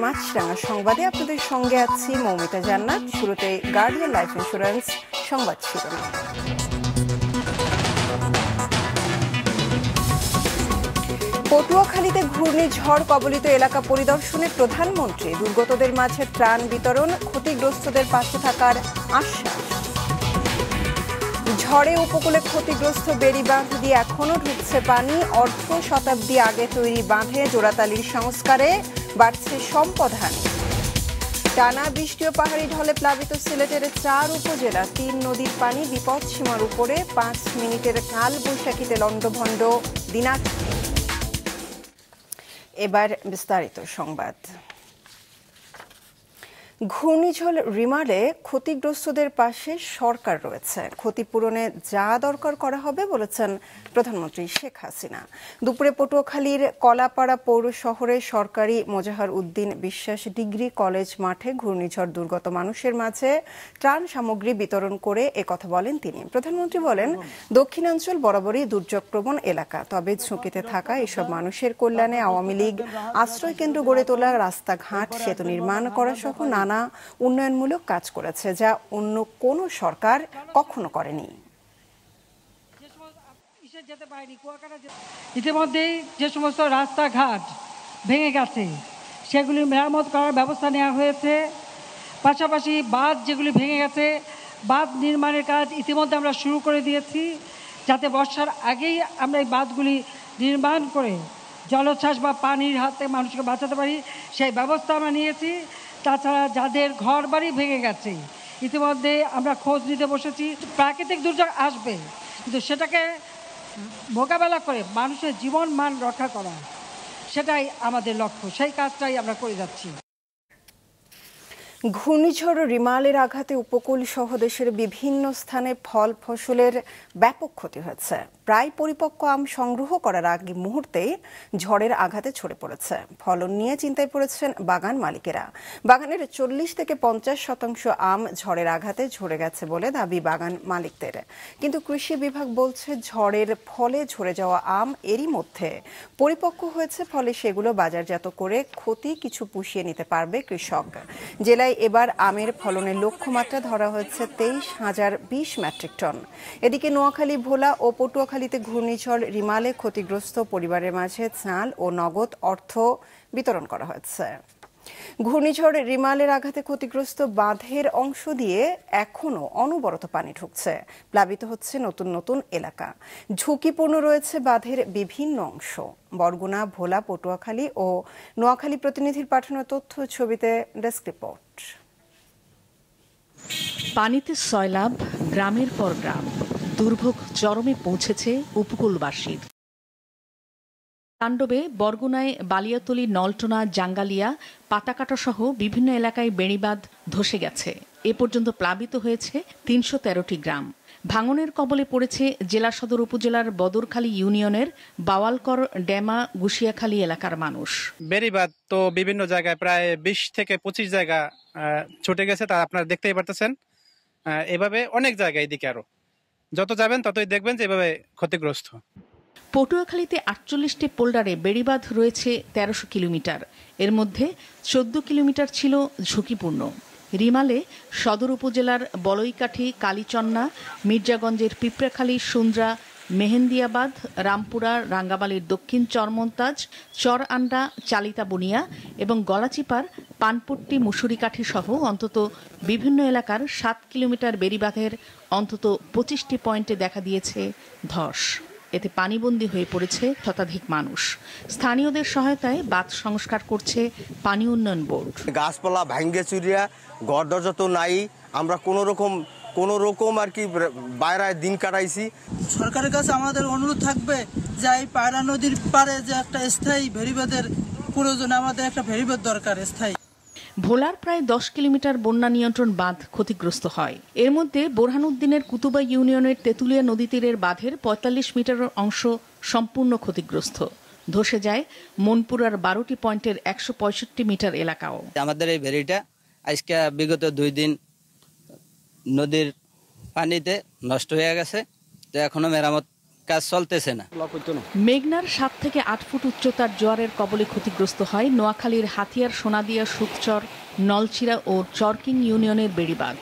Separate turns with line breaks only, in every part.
মাছরাঙা সংবাদে আপনাদের সঙ্গে আছি মৌমিতা জান্নাত। শুরুতে গার্ডিয়ান লাইফ ইন্স্যুরেন্স সংবাদ শিরোনাম। পটুয়াখালীতে ঘূর্ণিঝড় কবলিত এলাকা পরিদর্শনে প্রধানমন্ত্রী, দুর্গতদের মাঝে ত্রাণ বিতরণ, ক্ষতিগ্রস্তদের পাশে থাকার আশ্বাস। ঝড়ে উপকূলে ক্ষতিগ্রস্ত বেড়ি বাঁধ দিয়ে এখনো ঢুকছে পানি, অর্ধ শতাব্দী আগে তৈরি বাঁধে জোড়াতালির সংস্কারে বাড়ছে সম্পদহানি। টানা বৃষ্টি ও পাহাড়ি ঢলে প্লাবিত সিলেটের 4 উপজেলা, 3 নদীর পানি বিপদ সীমার উপরে। 5 মিনিটের কাল বৈশাখীতে লন্ডভন্ড দিনাজপুর। এবার বিস্তারিত সংবাদ। ঘূর্ণিঝড় রিমালে ক্ষতিগ্রস্তদের পাশে সরকার রয়েছে, ক্ষতিপূরণে যা দরকার করা হবে বলেছেন প্রধানমন্ত্রী শেখ হাসিনা। দুপুরে পটুয়াখালীর কলাপাড়া পৌর শহরে সরকারি মোজাহার উদ্দিন বিশ্বাস ডিগ্রি কলেজ মাঠে ঘূর্ণিঝড় দুর্গত মানুষের মাঝে ত্রাণ সামগ্রী বিতরণ করে একথা বলেন তিনি। প্রধানমন্ত্রী বলেন, দক্ষিণাঞ্চল বরাবরই দুর্যোগপ্রবণ এলাকা, তবে ঝুঁকিতে থাকা এসব মানুষের কল্যাণে আওয়ামী লীগ আশ্রয় কেন্দ্র গড়ে তোলা, রাস্তাঘাট, সেতু নির্মাণ করা সহ নানা উন্নয়নমূলক কাজ করেছে, যা অন্য কোনো সরকার কখনো করেনি।
ইতিমধ্যেই যে সমস্ত রাস্তাঘাট ভেঙে গেছে সেগুলি মেরামত করার ব্যবস্থা নেওয়া হয়েছে। পাশাপাশি বাঁধ যেগুলি ভেঙে গেছে, বাঁধ নির্মাণের কাজ ইতিমধ্যে আমরা শুরু করে দিয়েছি, যাতে বর্ষার আগেই আমরা এই বাঁধগুলি নির্মাণ করে জলোচ্ছ্বাস বা পানির হাতে মানুষকে বাঁচাতে পারি, সেই ব্যবস্থা আমরা নিয়েছি। তাছাড়া যাদের ঘর বাড়ি ভেঙে গেছে ইতিমধ্যে আমরা খোঁজ নিতে বসেছি। প্রাকৃতিক দুর্যোগ আসবে, কিন্তু সেটাকে মোকাবেলা করে মানুষের জীবন মান রক্ষা করা, সেটাই আমাদের লক্ষ্য, সেই কাজটাই আমরা করে যাচ্ছি।
ঘূর্ণিঝড় রিমালের আঘাতে উপকূল সহ দেশের বিভিন্ন স্থানে ফল ফসলের ব্যাপক ক্ষতি হয়েছে। প্রায় পরিপক্ক আম সংগ্রহ করার আগে মুহূর্তে ঝড়ের আঘাতে ছড়ে পড়েছে। ফলন নিয়ে চিন্তায় পড়েছেন বাগান মালিকেরা। বাগানের 40 থেকে 50% আম ঝড়ের আঘাতে ঝরে গেছে বলে দাবি বাগান মালিকদের। কিন্তু কৃষি বিভাগ বলছে, ঝড়ের ফলে ঝরে যাওয়া আম এরই মধ্যে পরিপক্ক হয়েছে, ফলে সেগুলো বাজারজাত করে ক্ষতি কিছু পুষিয়ে নিতে পারবে কৃষক। জেলায় এবার আমের ফলনের লক্ষ্যমাত্রা ধরা হয়েছে 23,020 মেট্রিক টন। এদিকে নোয়াখালী, ভোলা ও পটুয়াখালীতে ঘূর্ণিঝড় রিমালে ক্ষতিগ্রস্ত পরিবারের মাঝে চাল ও নগদ অর্থ বিতরণ করা হয়েছে। ঘূর্ণিঝড় রিমালের আঘাতে ক্ষতিগ্রস্ত বাঁধের অংশ দিয়ে এখনো অনবরত পানি ঢুকছে, প্লাবিত হচ্ছে নতুন নতুন এলাকা। ঝুঁকিপূর্ণ রয়েছে বাঁধের বিভিন্ন অংশ। বরগুনা, ভোলা, পটুয়াখালী ও নোয়াখালী প্রতিনিধির পাঠানো তথ্য, ছবিতে ডেস্ক রিপোর্ট।
পানিতে সয়লাব, গ্রামের পর গ্রাম, দুর্ভোগ চরমে পৌঁছেছে উপকূলবাসীর। তাণ্ডবে বরগুনায় বালিয়াতলী, নলটনা, জাঙ্গালিয়া, পাতাকাটা সহ বিভিন্ন এলাকায় বেড়িবাঁধ ধসে গেছে। এ পর্যন্ত প্লাবিত হয়েছে 313টি গ্রাম। ভাঙনের কবলে পড়েছে জেলা সদর উপজেলার বদরখালী ইউনিয়নের বাওয়ালকর, ডেমা, গুশিয়াখালী এলাকার মানুষ।
বেড়িবাঁধ তো বিভিন্ন জায়গায় প্রায় 20 থেকে 25 জায়গা ছুটে গেছে, তা আপনারা দেখতেই পারতেছেন। এভাবে অনেক জায়গায়, এদিকে আরো যত যাবেন ততই দেখবেন যে এভাবে ক্ষতিগ্রস্ত।
পটুয়াখালীতে 48টি পোল্ডারে বেড়িবাঁধ রয়েছে 1300 কিলোমিটার। এর মধ্যে 14 কিলোমিটার ছিল ঝুঁকিপূর্ণ। রিমালে সদর উপজেলার বলইকাঠি, কালীচন্না, মির্জাগঞ্জের পিঁপড়াখালী, সুন্দ্রা, মেহেন্দিয়াবাদ, রামপুরা, রাঙ্গামালীর দক্ষিণ চরমন্তাজ, চর আন্ডা, চালিতা বুনিয়া এবং গলাচিপার পানপট্টি, মুসুরিকাঠি সহ অন্তত বিভিন্ন এলাকার 7 কিলোমিটার বেড়িবাঁধের অন্তত 25টি পয়েন্টে দেখা দিয়েছে ধস। এতে পানিবন্দী হয়ে পড়েছে শতাধিক মানুষ। স্থানীয়দের সহায়তায় বাঁধ সংস্কার করছে পানি উন্নয়ন বোর্ড।
গাছপালা ভাঙ্গে চুরিয়া, ঘর দরজা তো নাই, আমরা কোনো রকম আর কি বাইরে দিন কাটাইছি।
সরকারের কাছে আমাদের অনুরোধ থাকবে যে এই পায়রা নদীর পারে যে একটা স্থায়ী ভেড়িবাঁধের প্রয়োজন, আমাদের একটা ভেড়িবাঁধ দরকার স্থায়ী।
ভোলার প্রায় 10 কিলোমিটার বন্যা নিয়ন্ত্রণ বাঁধ ক্ষতিগ্রস্ত হয়। এর মধ্যে বোরহানউদ্দিনের কুতুবা ইউনিয়নের তেঁতুলিয়া নদী তীরের বাঁধের 45 মিটারের অংশ সম্পূর্ণ ক্ষতিগ্রস্ত। ধসে যায় মনপুরার 12টি পয়েন্টের 165 মিটার এলাকাও।
আমাদের এই ভেরিটা আজকে বিগত 2 দিন নদীর পানিতে নষ্ট হয়ে গেছে, তো এখনো মেরামত কাজ চলতেছে না।
মেঘনার 7 থেকে 8 ফুট উচ্চতার জোয়ারের কবলে ক্ষতিগ্রস্ত হয় নোয়াখালীর হাতিয়ার, সোনাদিয়া, সুকচর, নলচিরা ও চরকিং ইউনিয়নের বেড়িবাঁধ।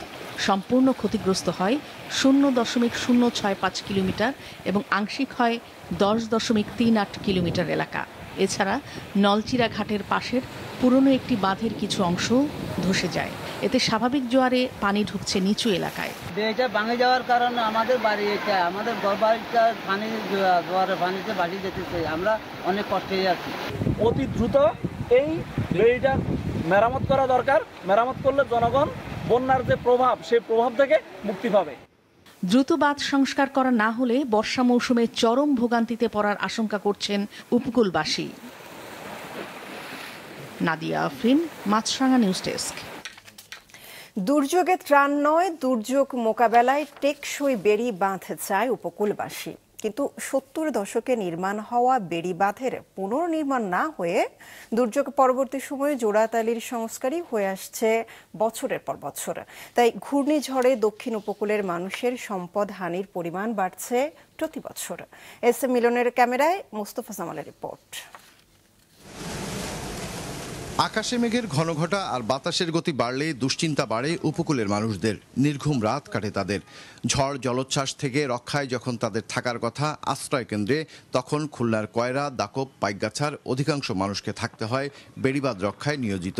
সম্পূর্ণ ক্ষতিগ্রস্ত হয় 0.065 কিলোমিটার এবং আংশিক হয় 10.38 কিলোমিটার এলাকা। এছাড়া নলচিরা ঘাটের পাশের পুরনো একটি বাঁধের কিছু অংশ ধসে যায়। এতে স্বাভাবিক জোয়ারে পানি ঢুকছে নিচু এলাকায়।
এটা ভাঙে যাওয়ার কারণে আমাদের বাড়ি, এটা আমাদের ঘরবাড়িটা পানি জোয়ারের পানিতে বাড়ি যেতেছে, আমরা অনেক কষ্টে আছি।
অতি দ্রুত এই বেড়িটা মেরামত করা দরকার। মেরামত করলে জনগণ বন্যার যে প্রভাব, সেই প্রভাব থেকে মুক্তি পাবে।
দ্রুত বাঁধ সংস্কার করা না হলে বর্ষা মৌসুমে চরম ভোগান্তিতে পড়ার আশঙ্কা করছেন উপকূলবাসী। নাদিয়া আফরিন, মাছরাঙা নিউজ ডেস্ক।
দুর্যোগে ত্রাণ নয়, দুর্যোগ মোকাবেলায় টেকসই বেড়ি বাঁধ চায় উপকূলবাসী। কিন্তু 70 দশকে নির্মাণ হওয়া বেড়ি বাঁধের পুনর্নির্মাণ না হয়ে দুর্যোগ পরবর্তী সময়ে জোড়াতালির সংস্কারই হয়ে আসছে বছরের পর বছর। তাই ঘূর্ণিঝড়ে দক্ষিণ উপকূলের মানুষের সম্পদ হানির পরিমাণ বাড়ছে প্রতি বছর। এস এম মিলনের ক্যামেরায় মোস্তফা জামালের রিপোর্ট।
আকাশে মেঘের ঘনঘটা আর বাতাসের গতি বাড়লে দুশ্চিন্তা বাড়ে উপকূলের মানুষদের। নির্ঘুম রাত কাটে তাদের। ঝড় জলোচ্ছ্বাস থেকে রক্ষায় যখন তাদের থাকার কথা আশ্রয় কেন্দ্রে, তখন খুলনার কয়রা, দাকব, পাইকগাছার অধিকাংশ মানুষকে থাকতে হয় বেড়িবাঁধ রক্ষায় নিয়োজিত।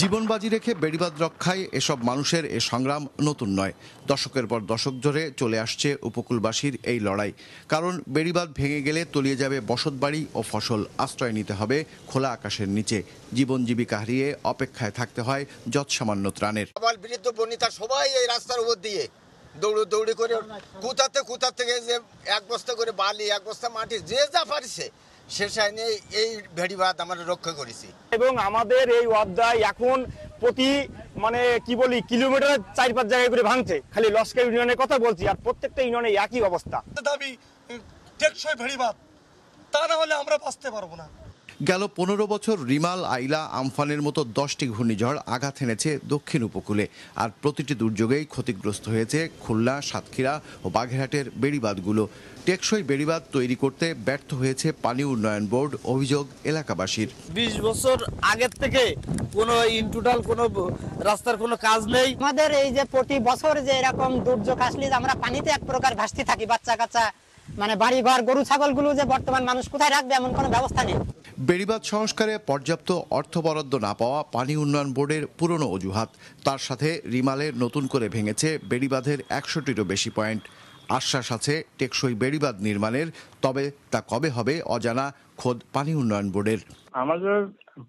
জীবন বাজি রেখে বেড়িবাঁধ রক্ষায় এসব মানুষের এ সংগ্রাম নতুন নয়। দশকের পর দশক ধরে চলে আসছে উপকূলবাসীর এই লড়াই। কারণ বেড়িবাঁধ ভেঙে গেলে তলিয়ে যাবে বসতবাড়ি ও ফসল। আশ্রয় নিতে হবে খোলা আকাশের নিচে। জীবন জীবিকা হারিয়ে অপেক্ষায় থাকতে হয় যৎসামান্য ত্রাণের।
আবার বৃদ্ধ বনিতা সবাই এই রাস্তার উপর দিয়ে দৌড়ি করে কোথা থেকে যে 1 বস্তা করে বালি, 1 বস্তা মাটি, যে যা পারছে শেষায় নিয়ে এই বেড়িবাঁধ আমরা রক্ষা করেছি। এবং আমাদের এই অধ্যায় এখন প্রতি কিলোমিটার 4-5 জায়গায় করে ভাঙছে। খালি লস্কর ইউনিয়নের কথা বলছি, আর প্রত্যেকটা ইউনিয়নে একই অবস্থা। দাবি টেকসই বেড়িবাঁধ, তা না হলে আমরা বাঁচতে পারবো না।
গেল 15 বছর রিমাল, আইলা, আমফানের মতো 10টি ঘূর্ণিঝড় আঘাত এনেছে দক্ষিণ উপকূলে। আর প্রতিটি দুর্যোগেই ক্ষতিগ্রস্ত হয়েছে খুলনা, সাতক্ষীরা ও বাগেরহাটের বেড়িবাঁধগুলো। টেকসই বেড়িবাঁধ তৈরি করতে ব্যর্থ হয়েছে পানি উন্নয়ন বোর্ড, অভিযোগ এলাকাবাসীর।
20 বছর আগের থেকে কোনো টোটাল কোনো রাস্তার কোনো কাজ নেই।
আমাদের এই যে প্রতি বছর যে এরকম দুর্যোগ আসলে আমরা পানিতে এক প্রকার ভাসতে থাকি। বাচ্চা কাচ্চা বাড়ি ঘর, গরু ছাগলগুলো যে বর্তমান মানুষ কোথায় রাখবে এমন কোনো ব্যবস্থা নেই।
বেড়িবাঁধ সংস্কারে পর্যাপ্ত অর্থ বরাদ্দ না পাওয়া পানি উন্নয়ন বোর্ডের পুরনো অজুহাত। তার সাথে রিমালের নতুন করে ভেঙেছে বেড়িবাঁধের 100টিরও বেশি পয়েন্ট। আশ্বাস আছে টেকসই বেড়িবাঁধ নির্মাণের, তবে তা কবে হবে অজানা খোদ পানি উন্নয়ন বোর্ডের।
আমাদের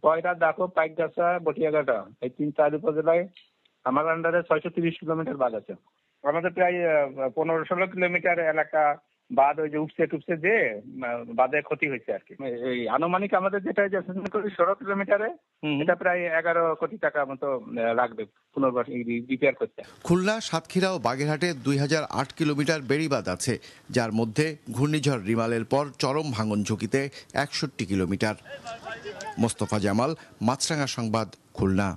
কয়রা, দাকব, পাইকগাছা, বটিয়াঘাটা এই 3-4 উপজেলায় আমার আন্ডারে 630 কিলোমিটার বাঁধ আছে। আমাদের প্রায় 15-16 কিলোমিটার এলাকা বাঁধ ওই যে উপসে যে বাঁধের ক্ষতি হয়েছে আর কি। এই আনুমানিক আমাদের যেটা 16 কিলোমিটারে এটা প্রায় 11 কোটি টাকা মতো লাগবে পুনর্বার রিপেয়ার করতে।
খুলনা, সাতক্ষীরা ও বাগেরহাটে 2008 কিলোমিটার বেড়িবাঁধ আছে, যার মধ্যে ঘূর্ণিঝড় রিমালের পর চরম ভাঙন ঝুঁকিতে 61 কিলোমিটার। মোস্তফা জামাল, মাছরাঙা সংবাদ, খুলনা।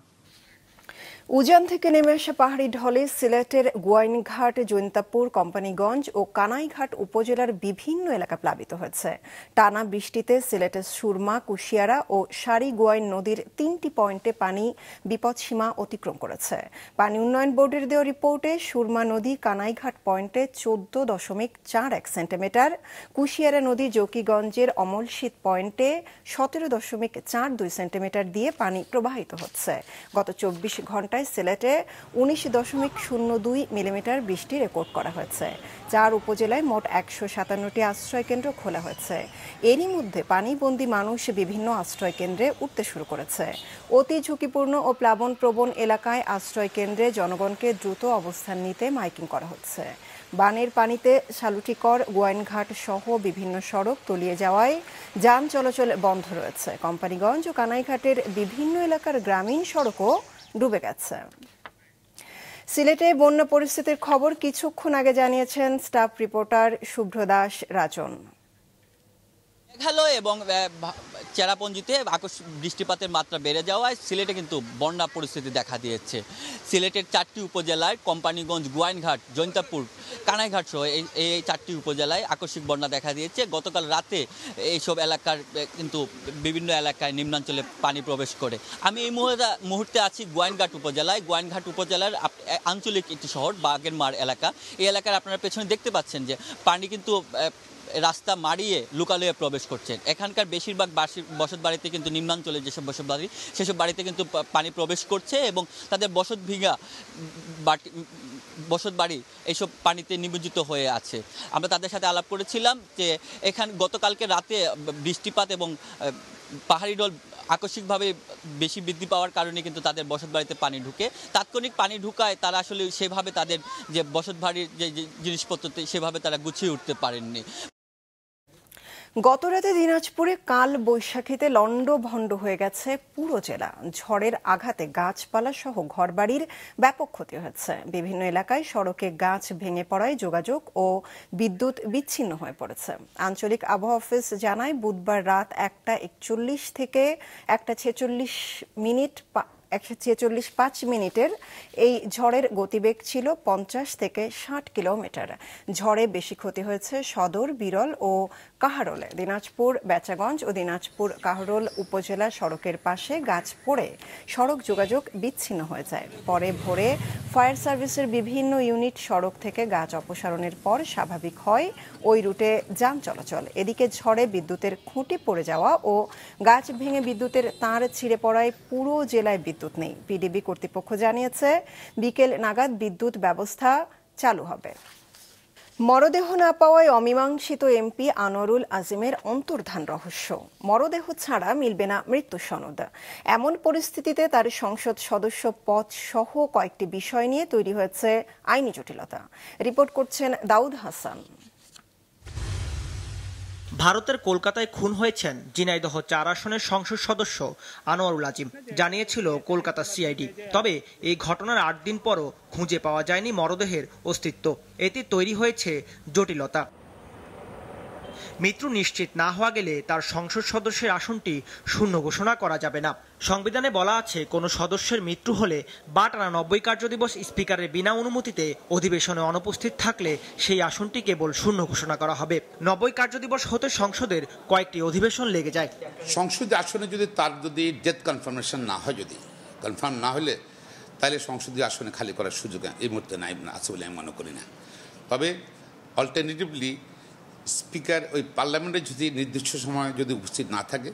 উজান থেকে নেমে আসা পাহাড়ি ঢলে সিলেটের গোয়াইনঘাট, জৈন্তাপুর, কোম্পানিগঞ্জ ও কানাইঘাট উপজেলার বিভিন্ন এলাকা প্লাবিত হয়েছে। টানা বৃষ্টিতে সিলেটের সুরমা, কুশিয়ারা ও সারি গোয়াইন নদীর 3টি পয়েন্টে পানি বিপদসীমা অতিক্রম করেছে। পানি উন্নয়ন বোর্ডের দেওয়া রিপোর্টে সুরমা নদী কানাইঘাট পয়েন্টে 14.41 সেন্টিমিটার, কুশিয়ারা নদী জকিগঞ্জের অমলশীত পয়েন্টে 17.42 সেন্টিমিটার দিয়ে পানি প্রবাহিত হচ্ছে। গত 24 ঘন্টায় সিলেটে 19.02 মিলিমিটার বৃষ্টি রেকর্ড করা হয়েছে। 4 উপজেলায় মোট 157টি আশ্রয় কেন্দ্র খোলা হয়েছে। এরই মধ্যে পানিবন্দী মানুষ বিভিন্ন আশ্রয় কেন্দ্রে উঠতে শুরু করেছে। অতি ঝুঁকিপূর্ণ ও প্লাবনপ্রবণ এলাকায় আশ্রয় কেন্দ্রে জনগণকে দ্রুত অবস্থান নিতে মাইকিং করা হচ্ছে। বানের পানিতে শালুটিকর গোয়াইনঘাট সহ বিভিন্ন সড়ক তলিয়ে যাওয়ায় যান চলাচল বন্ধ রয়েছে। কোম্পানিগঞ্জ ও কানাইঘাটের বিভিন্ন এলাকার গ্রামীণ সড়কও ডুবে গেছে। সিলেটে বন্যা পরিস্থিতির খবর কিছুক্ষণ আগে জানিয়েছেন স্টাফ রিপোর্টার শুভ্র দাস রাজন।
মেঘালয় এবং চেরাপুঞ্জিতে বৃষ্টিপাতের মাত্রা বেড়ে যাওয়ায় সিলেটে কিন্তু বন্যা পরিস্থিতি দেখা দিয়েছে। সিলেটের 4টি উপজেলায় কোম্পানিগঞ্জ, গোয়াইনঘাট, জৈন্তাপুর, কানাইঘাট সহ এই 4টি উপজেলায় আকস্মিক বন্যা দেখা দিয়েছে। গতকাল রাতে এইসব এলাকার কিন্তু বিভিন্ন এলাকায় নিম্নাঞ্চলে পানি প্রবেশ করে। আমি এই মুহূর্তে আছি গোয়াইনঘাট উপজেলায়। গোয়াইনঘাট উপজেলার আঞ্চলিক একটি শহর বাগেরমার এলাকা। এই এলাকার আপনারা পেছনে দেখতে পাচ্ছেন যে পানি কিন্তু রাস্তা মারিয়ে লুকালয়ে প্রবেশ করছেন। এখানকার বেশিরভাগ বসত বাড়িতে কিন্তু নিম্নাঞ্চলে যেসব বসত বাড়ি, সেসব বাড়িতে কিন্তু পানি প্রবেশ করছে এবং তাদের বসত বাড়ি এইসব পানিতে নিমজ্জিত হয়ে আছে। আমরা তাদের সাথে আলাপ করেছিলাম যে গতকালকে রাতে বৃষ্টিপাত এবং পাহাড়ি ঢল আকস্মিকভাবে বেশি বৃদ্ধি পাওয়ার কারণে কিন্তু তাদের বসত বাড়িতে পানি ঢুকে। তাৎক্ষণিক পানি ঢুকায় তারা আসলে সেভাবে তাদের যে বসত বাড়ির যে জিনিসপত্র সেভাবে তারা গুছিয়ে উঠতে পারেননি।
গতরাতে দিনাজপুরে কাল বৈশাখীতে লন্ডভন্ড হয়ে গেছে পুরো জেলা। ঝড়ের আঘাতে গাছপালা সহ ঘরবাড়ির ব্যাপক ক্ষতি হয়েছে। বিভিন্ন এলাকায় সড়কে গাছ ভেঙে পড়ায় যোগাযোগ ও বিদ্যুৎ বিচ্ছিন্ন হয়ে পড়েছে। আঞ্চলিক আবহাওয়া অফিস জানায় বুধবার রাত 1:41 থেকে 1:46 মিনিটের এই ঝড়ের গতিবেগ ছিল 50 থেকে 60 কিলোমিটার। ঝড়ে বেশি ক্ষতি হয়েছে সদর, বিরল ও কাহারোলে। দিনাজপুর, বেচাগঞ্জ ও দিনাজপুর কাহারোল উপজেলা সড়কের পাশে গাছ পড়ে সড়ক যোগাযোগ বিচ্ছিন্ন হয়ে যায়। পরে ভোরে ফায়ার সার্ভিসের বিভিন্ন ইউনিট সড়ক থেকে গাছ অপসারণের পর স্বাভাবিক হয় ওই রুটে যান চলাচল। এদিকে ঝড়ে বিদ্যুতের খুঁটি পড়ে যাওয়া ও গাছ ভেঙে বিদ্যুতের তার ছিঁড়ে পড়ায় পুরো জেলায় বিদ্যুৎ নেই। পিডিবি কর্তৃপক্ষ জানিয়েছে বিকেল নাগাদ বিদ্যুৎ ব্যবস্থা চালু হবে। মরদেহ না পাওয়ায় অমীমাংসিত এমপি আনোয়ারুল আজিমের অন্তর্ধান রহস্য। মরদেহ ছাড়া মিলবে না মৃত্যু সনদ। এমন পরিস্থিতিতে তার সংসদ সদস্য পদ সহ কয়েকটি বিষয় নিয়ে তৈরি হয়েছে আইনি জটিলতা। রিপোর্ট করছেন দাউদ হাসান।
ভারতের কলকাতায় খুন হয়েছেন ঝিনাইদহ 4 আসনের সংসদ সদস্য আনোয়ারুল আজিম, জানিয়েছিল কলকাতা সিআইডি। তবে এই ঘটনার 8 দিন পরও খুঁজে পাওয়া যায়নি মরদেহের অস্তিত্ব। এতে তৈরি হয়েছে জটিলতা। মৃত্যু নিশ্চিত না হওয়া গেলে তার সংসদ সদস্যের আসনটি শূন্য ঘোষণা করা যাবে না। সংবিধানে বলা আছে, কোনো সদস্যের মৃত্যু হলে বা টানা 90 কার্যদিবস স্পিকারের বিনা অনুমতিতে অধিবেশনে অনুপস্থিত থাকলে সেই আসনটি কেবল শূন্য ঘোষণা করা হবে। 90 কার্যদিবস হতে সংসদের কয়েকটি অধিবেশন লেগে যায়।
সংসদীয় আসনে যদি ডেথ কনফার্মেশন না হয়, যদি কনফার্ম না হলে, তাহলে সংসদীয় আসনে খালি করার সুযোগ এই মুহূর্তে নাই আছে বলে আমি মনে করি না। তবে অল্টারনেটিভলি স্পিকার ওই পার্লামেন্টে যদি নির্দিষ্ট সময় যদি উপস্থিত না থাকে,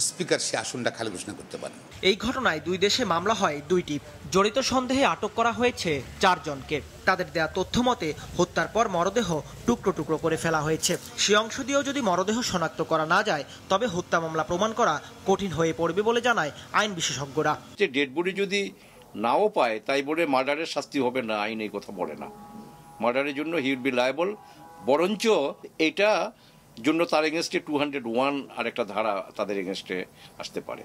স্পিকার সে আসনটা খালি ঘোষণা করতে পারেন।
এই ঘটনায় 2 দেশে মামলা হয় 2টি। জড়িত সন্দেহে আটক করা হয়েছে 4 জনকে। তাদের দেয়া তথ্য মতে হত্যার পর মরদেহ টুকরো টুকরো করে ফেলা হয়েছে। সে অংশ দিয়েও যদি মরদেহ শনাক্ত করা না যায়, তবে হত্যা মামলা প্রমাণ করা কঠিন হয়ে পড়বে বলে জানায় আইন বিশেষজ্ঞরা।
যে ডেড বডি যদি নাও পায়, তাই বলে মার্ডারের শাস্তি হবে না, আইন এই কথা বলে না। মার্ডারের জন্য হি উইল বি লায়াবল, বরঞ্চ এটা জন্য তার এগেনস্টে 201 আর একটা ধারা তাদের এগেনস্টে আসতে পারে।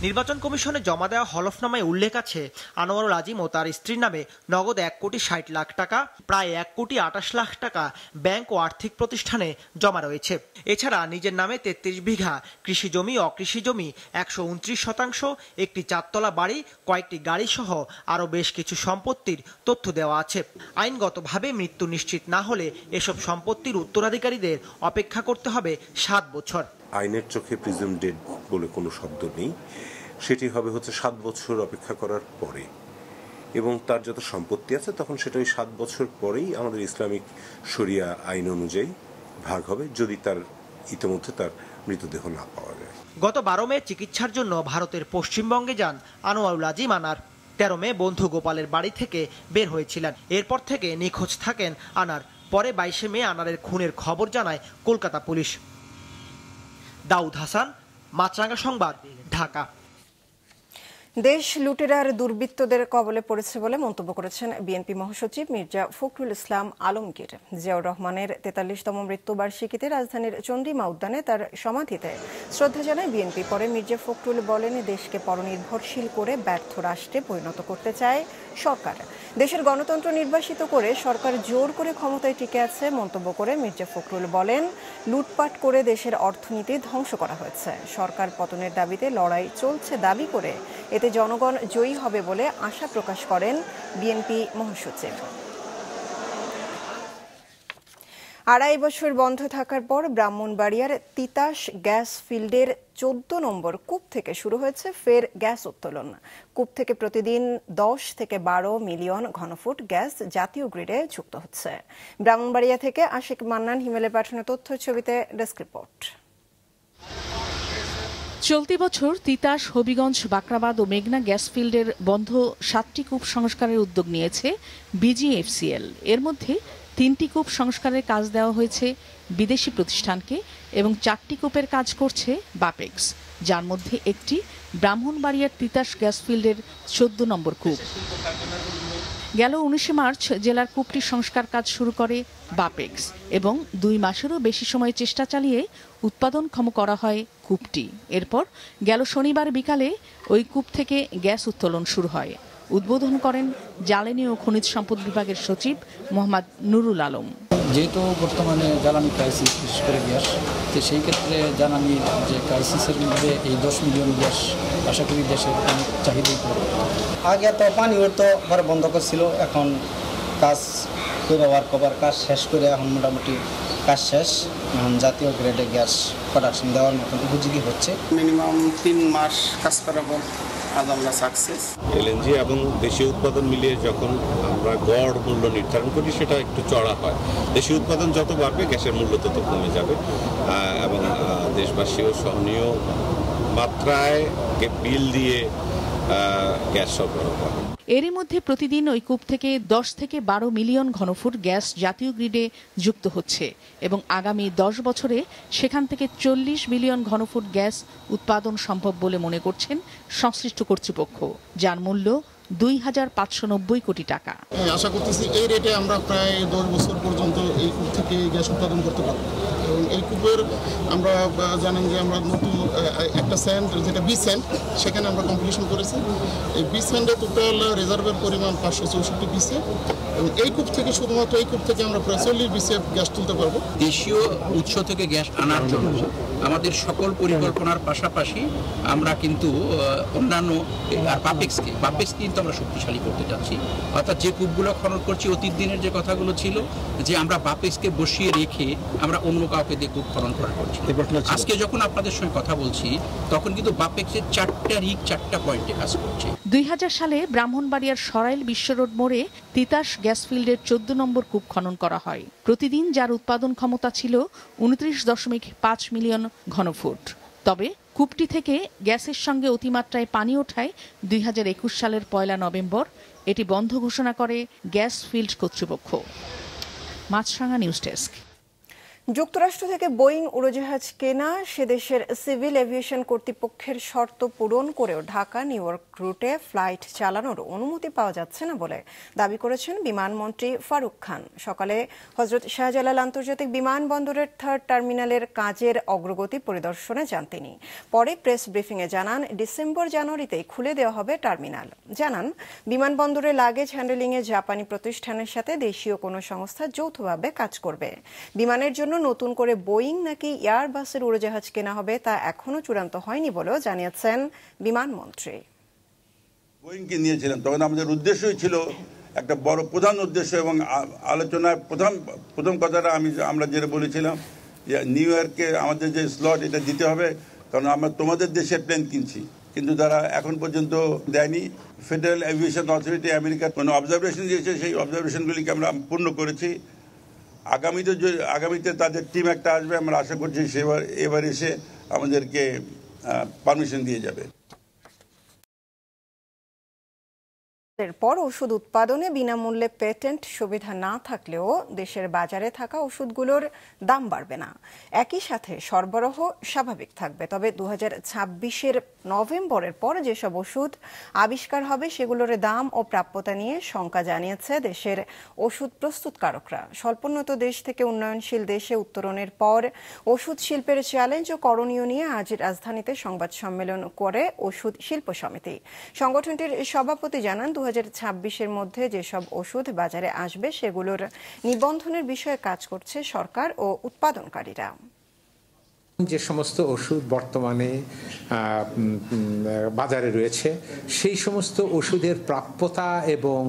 নির্বাচন কমিশনে জমা দেওয়া হলফনামায় উল্লেখ আছে, আনোয়ারুল আজিম ও তার স্ত্রীর নামে নগদ 1,60,00,000 টাকা, প্রায় 1,28,00,000 টাকা ব্যাংক ও আর্থিক প্রতিষ্ঠানে জমা রয়েছে। এছাড়া নিজের নামে 33 বিঘা কৃষি জমি, অকৃষি জমি 129%, একটি 4তলা বাড়ি, কয়েকটি গাড়ি সহ আরও বেশ কিছু সম্পত্তির তথ্য দেওয়া আছে। আইনগতভাবে মৃত্যু নিশ্চিত না হলে এসব সম্পত্তির উত্তরাধিকারীদের অপেক্ষা করতে হবে 7 বছর।
আইনের চোখে প্রিজুম ডেড বলে কোনো শব্দ নেই, সেটি হবে 7 বছর অপেক্ষা করার পরে, এবং তার যত সম্পত্তি আছে তখন সেটা ওই 7 বছর পরেই আমাদের ইসলামিক শরিয়া আইন অনুযায়ী ভাগ হবে, যদি তার ইতিমধ্যে তার মৃতদেহ না পাওয়া যায়।
গত 12 মে চিকিৎসার জন্য ভারতের পশ্চিমবঙ্গে যান আনোয়ারুল আজিম আনার। 13 মে বন্ধু গোপালের বাড়ি থেকে বের হয়েছিলেন। এরপর থেকে নিখোঁজ থাকেন আনার। পরে 22 মে আনারের খুনের খবর জানায় কলকাতা পুলিশ। দাউদ হাসান, মাছরাঙ্গা সংবাদ, ঢাকা।
দেশ লুটেরার দুর্বৃত্তদের কবলে পড়েছে বলে মন্তব্য করেছেন বিএনপি মহাসচিব মির্জা ফখরুল ইসলাম আলমগীর। জিয়াউর রহমানের ৪৩তম মৃত্যুবার্ষিকীতে রাজধানীর চন্দ্রিমা উদ্যানে তার সমাধিতে শ্রদ্ধা জানায় বিএনপি। পরে মির্জা ফখরুল বলেন, দেশকে পরনির্ভরশীল করে ব্যর্থ রাষ্ট্রে পরিণত করতে চায় সরকার। দেশের গণতন্ত্র নির্বাসিত করে সরকার জোর করে ক্ষমতায় টিকে আছে মন্তব্য করে মির্জা ফখরুল বলেন, লুটপাট করে দেশের অর্থনীতি ধ্বংস করা হয়েছে। সরকার পতনের দাবিতে লড়াই চলছে দাবি করে এতে জনগণ জয়ী হবে বলে আশা প্রকাশ করেন বিএনপি মহাসচিব। ২.৫ বছর বন্ধ থাকার পর ব্রাহ্মণবাড়িয়ার তিতাস গ্যাস ফিল্ডের ১৪ নম্বর কূপ থেকে শুরু হয়েছে ফের গ্যাস উত্তোলন। কূপ থেকে প্রতিদিন ১০ থেকে ১২ মিলিয়ন ঘনফুট গ্যাস জাতীয় গ্রিডে যুক্ত হচ্ছে। ব্রাহ্মণবাড়িয়া থেকে আশিক মান্নান হিমেলে পাঠানো তথ্য ছবিতে ডেস্ক রিপোর্ট।
চলতি বছর তিতাস, হবিগঞ্জ, বাকরাবাদ ও মেঘনা গ্যাস ফিল্ডের বন্ধ ৭টি কূপ সংস্কারের উদ্যোগ নিয়েছে বিজিএফসিএল। এর মধ্যে ৩টি কূপ সংস্কারের কাজ দেওয়া হয়েছে বিদেশি প্রতিষ্ঠানকে এবং ৪টি কূপের কাজ করছে বাপেক্স, যার মধ্যে একটি ব্রাহ্মণবাড়িয়ার তিতাস গ্যাস ফিল্ডের ১৪ নম্বর কূপ। গেল ১৯ মার্চ জেলার কূপটি সংস্কার কাজ শুরু করে বাপেক্স এবং ২ মাসেরও বেশি সময় চেষ্টা চালিয়ে উৎপাদনক্ষম করা হয় কূপটি। এরপর গেল শনিবার বিকালে ওই কূপ থেকে গ্যাস উত্তোলন শুরু হয়। উদ্বোধন করেন জ্বালানি ও খনিজ সম্পদ বিভাগের সচিব মোহাম্মদ নুরুল আলম।
যেহেতু বর্তমানে জ্বালানি ক্রাইসিস, বিশেষ করে গ্যাস, তো সেই ক্ষেত্রে জ্বালানির যে ক্রাইসিসের মধ্যে এই ১০ মিলিয়ন গ্যাস আশা করি দেশের অনেক চাহিদাই পড়ে।
আগে তো পানি তো ঘরে বন্ধ করছিল, এখন কাজ করে কভার কাজ শেষ করে এখন মোটামুটি কাজ শেষ। এখন জাতীয় গ্রেডে গ্যাস প্রোডাকশন দেওয়ার মতন উপযোগী হচ্ছে।
মিনিমাম ৩ মাস কাজ করার পর আজ আমরা সাকসেস।
এলএনজি এবং দেশীয় উৎপাদন মিলিয়ে যখন আমরা গড় মূল্য নির্ধারণ করি সেটা একটু চড়া হয়। দেশীয় উৎপাদন যত বাড়বে গ্যাসের মূল্য তত কমে যাবে এবং দেশবাসীও সহনীয় মাত্রায় বিল দিয়ে গ্যাস সরবরাহ করে।
এরই মধ্যে প্রতিদিন ওই কূপ থেকে ১০ থেকে ১২ মিলিয়ন ঘনফুট গ্যাস জাতীয় গ্রিডে যুক্ত হচ্ছে এবং আগামী ১০ বছরে সেখান থেকে ৪০ মিলিয়ন ঘনফুট গ্যাস উৎপাদন সম্ভব বলে মনে করছেন সংশ্লিষ্ট কর্তৃপক্ষ, যার মূল্য ২,৫৯০ কোটি টাকা।
আশা করতেছি এই রেটে আমরা প্রায় ১০ বছর পর্যন্ত এই কূপ থেকে গ্যাস উৎপাদন করতে পারব। এবং এই কূপের আমরা জানেন যে আমরা নতুন একটা স্যান্ড, যেটা বি স্যান্ড, সেখানে আমরা কমপ্লিশন করেছি। এই বি স্যান্ডের টোটাল রিজার্ভের পরিমাণ ৫৬৪ বিসিএফ এবং এই কূপ থেকে শুধুমাত্র এই কূপ থেকে আমরা প্রায় ৪০ বিসিএফ গ্যাস তুলতে পারবো।
দেশীয় উৎস থেকে গ্যাস আনার জন্য আমাদের সকল পরিকল্পনার পাশাপাশি আমরা কিন্তু অন্যান্য আর বাপেক্সকে কিন্তু আমরা শক্তিশালী করতে যাচ্ছি। অর্থাৎ যে কূপগুলো খনন করছি, অতীত দিনের যে কথাগুলো ছিল যে আমরা বাপেক্সকে বসিয়ে রেখে আমরা অন্য কাউকে দিয়ে কূপ খনন করা করছি। আজকে যখন আপনাদের সঙ্গে কথা বলছি তখন কিন্তু বাপেক্সের 4টা রিগ 4টা পয়েন্টে কাজ করছে।
২০০০ সালে ব্রাহ্মণবাড়িয়ার সরাইল বিশ্ব রোড মোড়ে তিতাস গ্যাস ফিল্ডের ১৪ নম্বর কূপ খনন করা হয়। প্রতিদিন যার উৎপাদন ক্ষমতা ছিল ২৯.৫ মিলিয়ন ঘনফুট। তবে কূপটি থেকে গ্যাসের সঙ্গে অতিমাত্রায় পানি ওঠায় ২০২১ সালের ১ নভেম্বর এটি বন্ধ ঘোষণা করে গ্যাস ফিল্ড কর্তৃপক্ষ। মাছরাঙা নিউজ ডেস্ক।
যুক্তরাষ্ট্র থেকে বোয়িং উড়োজাহাজ কেনা, সে দেশের সিভিল এভিয়েশন কর্তৃপক্ষের শর্ত পূরণ করেও ঢাকা নিউ ইয়র্ক রুটে ফ্লাইট চালানোর অনুমতি পাওয়া যাচ্ছে না বলে দাবি করেছেন বিমানমন্ত্রী ফারুক খান। সকালে হযরত শাহজালাল আন্তর্জাতিক বিমানবন্দরের 3rd টার্মিনালের কাজের অগ্রগতি পরিদর্শনে যান তিনি। পরে প্রেস ব্রিফিংয়ে জানান, ডিসেম্বর-জানুয়ারিতেই খুলে দেওয়া হবে টার্মিনাল। জানান, বিমানবন্দরে লাগেজ হ্যান্ডেলিংয়ে জাপানি প্রতিষ্ঠানের সাথে দেশীয় কোনো সংস্থা যৌথভাবে কাজ করবে। বিমানের জন্য নতুন করে বোয়িং নাকি এয়ারবাসের উড়োজাহাজ কেনা হবে তা এখনো চূড়ান্ত হয়নি বলেও জানিয়েছেন বিমানমন্ত্রী।
বোয়িংকে নিয়েছিলাম তখন আমাদের উদ্দেশ্যই ছিল একটা বড় প্রধান উদ্দেশ্য এবং আলোচনায় প্রথম কথাটা আমরা যেটা বলেছিলাম যে নিউ ইয়র্কে আমাদের যে স্লট এটা দিতে হবে, কারণ আমরা তোমাদের দেশের প্লেন কিনছি, কিন্তু তারা এখন পর্যন্ত দেয়নি। ফেডারেল এভিয়েশন অথরিটি আমেরিকার কোনো অবজারভেশন দিয়েছে, সেই অবজারভেশনগুলিকে আমরা পূর্ণ করেছি। আগামীতে তাদের টিম একটা আসবে, আমরা আশা করছি এবার এসে আমাদেরকে পারমিশন দিয়ে যাবে।
এরপর ওষুধ উৎপাদনে বিনামূল্যে পেটেন্ট সুবিধা না থাকলেও দেশের বাজারে থাকা ওষুধগুলোর দাম বাড়বে না, একই সাথে সরবরাহ স্বাভাবিক থাকবে। তবে 2026-এর নভেম্বরের পর যেসব ওষুধ আবিষ্কার হবে সেগুলোর দাম ও প্রাপ্যতা নিয়ে শঙ্কা জানিয়েছে দেশের ওষুধ প্রস্তুতকারকরা। স্বল্পোন্নত দেশ থেকে উন্নয়নশীল দেশে উত্তরণের পর ওষুধ শিল্পের চ্যালেঞ্জ ও করণীয় নিয়ে আজ রাজধানীতে সংবাদ সম্মেলন করে ওষুধ শিল্প সমিতি। সংগঠনটির সভাপতি জানান, 2026-এর মধ্যে যেসব ওষুধ বাজারে আসবে সেগুলোর নিবন্ধনের বিষয়ে কাজ করছে সরকার ও উৎপাদনকারীরা।
যে সমস্ত ওষুধ বর্তমানে বাজারে রয়েছে সেই সমস্ত ওষুধের প্রাপ্যতা এবং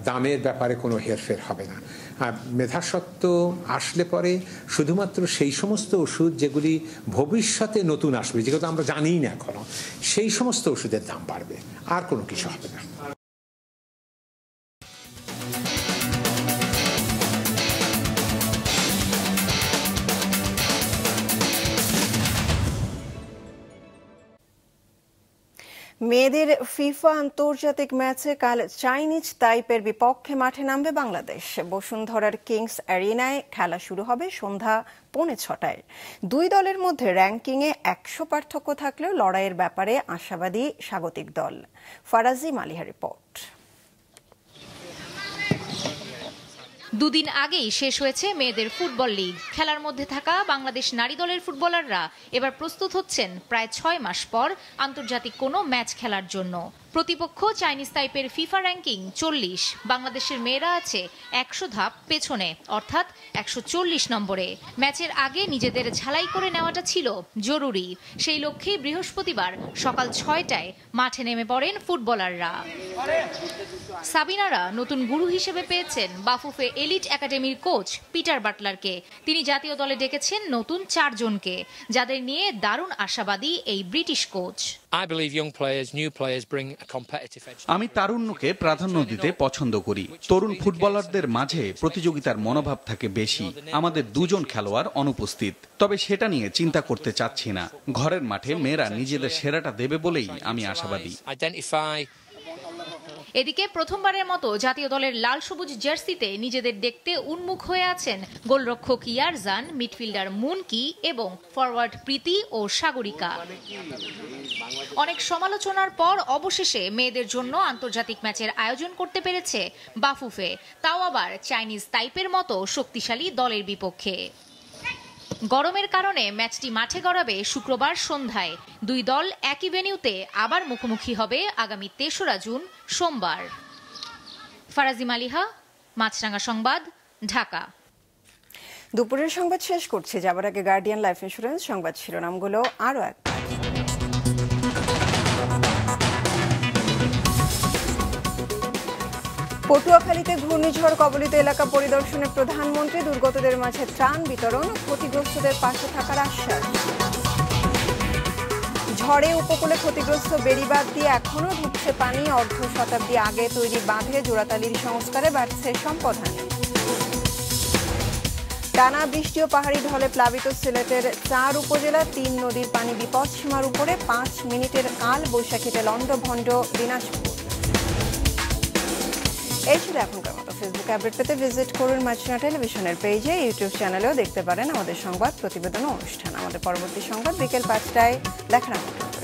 দামের ব্যাপারে কোনো হেরফের হবে না। মেধাস্বত্ব আসলে পরে শুধুমাত্র সেই সমস্ত ওষুধ যেগুলি ভবিষ্যতে নতুন আসবে, যেগুলো আমরা জানিই না এখনো, সেই সমস্ত ওষুধের দাম বাড়বে, আর কোনো কিছু হবে না।
মেয়েদের ফিফা আন্তর্জাতিক ম্যাচে কাল চাইনিজ তাইপের বিপক্ষে মাঠে নামবে বাংলাদেশ। বসুন্ধরার কিংস অ্যারিনায় খেলা শুরু হবে সন্ধ্যা 6:45। দুই দলের মধ্যে র্যাঙ্কিংয়ে 100 পার্থক্য থাকলেও লড়াইয়ের ব্যাপারে আশাবাদী স্বাগতিক দল। ফারাজি মালিহা রিপোর্ট।
দুদিন আগেই শেষ হয়েছে মেয়েদের ফুটবল লিগ। খেলার মধ্যে থাকা বাংলাদেশ নারী দলের ফুটবলাররা এবার প্রস্তুত হচ্ছেন প্রায় 6 মাস পর আন্তর্জাতিক কোনো ম্যাচ খেলার জন্য। প্রতিপক্ষ চাইনিজ তাইপের ফিফা র্যাঙ্কিং 40, বাংলাদেশের মেয়েরা আছে 100 ধাপ পেছনে, অর্থাৎ 140 নম্বরে। ম্যাচের আগে নিজেদের ঝালাই করে নেওয়াটা ছিল জরুরি। সেই লক্ষ্যেই বৃহস্পতিবার সকাল 6টায় মাঠে নেমে পড়েন ফুটবলাররা। সাবিনারা নতুন গুরু হিসেবে পেয়েছেন বাফুফে এলিট একাডেমির কোচ পিটার বাটলারকে। তিনি জাতীয় দলে ডেকেছেন নতুন 4 জনকে, যাদের নিয়ে দারুণ আশাবাদী এই ব্রিটিশ কোচ।
আমি তারুণ্যকে প্রাধান্য দিতে পছন্দ করি। তরুণ ফুটবলারদের মাঝে প্রতিযোগিতার মনোভাব থাকে বেশি। আমাদের 2 জন খেলোয়াড় অনুপস্থিত, তবে সেটা নিয়ে চিন্তা করতে চাচ্ছি না। ঘরের মাঠে মেয়েরা নিজেদের সেরাটা দেবে বলেই আমি আশাবাদী।
এদিকে প্রথমবারের মতো জাতীয় দলের লাল সবুজ জার্সিতে নিজেদের দেখতে উন্মুখ হয়ে আছেন গোলরক্ষক ইয়ারজান, মিডফিল্ডার মুনকি এবং ফরওয়ার্ড প্রীতি ও সাগরিকা। অনেক সমালোচনার পর অবশেষে মেয়েদের জন্য আন্তর্জাতিক ম্যাচের আয়োজন করতে পেরেছে বাফুফে, তাও আবার চাইনিজ তাইপের মতো শক্তিশালী দলের বিপক্ষে। গরমের কারণে ম্যাচটি মাঠে গড়াবে শুক্রবার সন্ধ্যায়। দুই দল একই ভেন্যুতে আবার মুখোমুখি হবে আগামী 3রা জুন সোমবার। ফারাজি মালিহা, মাছরাঙ্গা সংবাদ, ঢাকা।
দুপুরের সংবাদ শেষ করছি। যাবার আগে গার্ডিয়ান লাইফ ইন্স্যুরেন্স সংবাদ শিরোনামগুলো আরও একবার। পটুয়াখালীতে ঘূর্ণিঝড় কবলিত এলাকা পরিদর্শনে প্রধানমন্ত্রী, দুর্গতদের মাঝে ত্রাণ বিতরণ, ক্ষতিগ্রস্তদের পাশে থাকার আশ্বাস। ঝড়ে উপকূলে ক্ষতিগ্রস্ত বেড়িবাঁধ দিয়ে এখনও ঢুকছে পানি। অর্ধ শতাব্দী আগে তৈরি বাঁধে জোড়াতালির সংস্কারে বাড়ছে সম্পদহানি। টানা বৃষ্টি ও পাহাড়ি ঢলে প্লাবিত সিলেটের 4 উপজেলা, 3 নদীর পানি বিপদসীমার উপরে। 5 মিনিটের কাল বৈশাখীতে লন্ডভন্ড দিনাজপুর। এই ছিল এখনকার মতো। ফেসবুক আপডেট পেতে ভিজিট করুন মাছরাঙা টেলিভিশনের পেজে, ইউটিউব চ্যানেলেও দেখতে পারেন আমাদের সংবাদ প্রতিবেদন অনুষ্ঠান। আমাদের পরবর্তী সংবাদ বিকেল 5টায় দেখার আমন্ত্রণ।